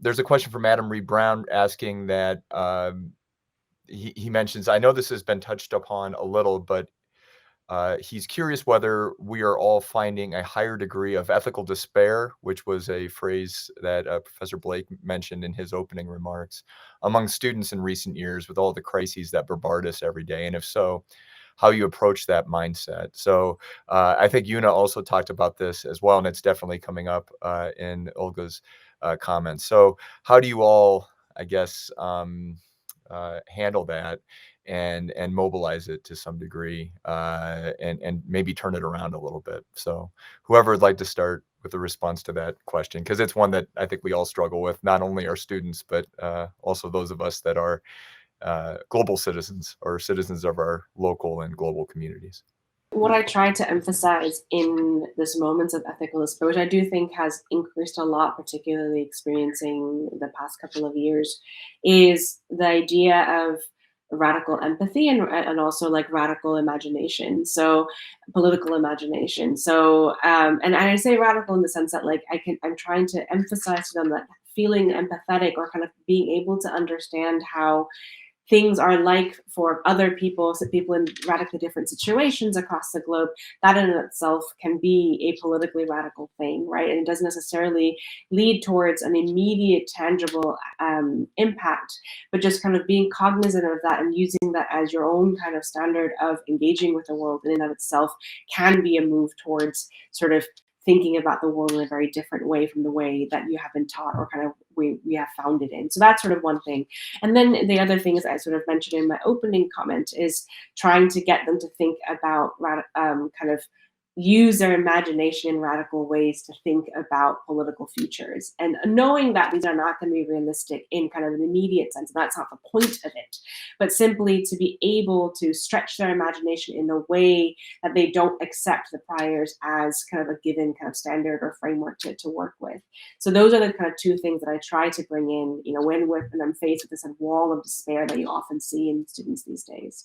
there's a question from Adam Reed Brown asking that he mentions, I know this has been touched upon a little, but he's curious whether we are all finding a higher degree of ethical despair, which was a phrase that Professor Blake mentioned in his opening remarks, among students in recent years with all the crises that bombard us every day. And if so, how you approach that mindset. So I think Yuna also talked about this as well, and it's definitely coming up in Olga's comments. So how do you all, I guess, handle that and mobilize it to some degree, and maybe turn it around a little bit? So whoever would like to start with a response to that question, because it's one that I think we all struggle with, not only our students, but also those of us that are global citizens or citizens of our local and global communities. What I try to emphasize in this moments of ethical despair, which I do think has increased a lot, particularly experiencing the past couple of years, is the idea of radical empathy and also like radical imagination. So political imagination. So and I say radical in the sense that like I'm trying to emphasize to them that feeling empathetic or kind of being able to understand how things are like for other people, so people in radically different situations across the globe, that in itself can be a politically radical thing, right? And it doesn't necessarily lead towards an immediate, tangible impact, but just kind of being cognizant of that and using that as your own kind of standard of engaging with the world in and of itself can be a move towards sort of thinking about the world in a very different way from the way that you have been taught or kind of we have found it in. So that's sort of one thing. And then the other thing, as I sort of mentioned in my opening comment, is trying to get them to think about kind of use their imagination in radical ways to think about political futures and knowing that these are not going to be realistic in kind of an immediate sense. That's not the point of it, but simply to be able to stretch their imagination in a way that they don't accept the priors as kind of a given kind of standard or framework to work with. So those are the kind of two things that I try to bring in, when I'm faced with this wall of despair that you often see in students these days.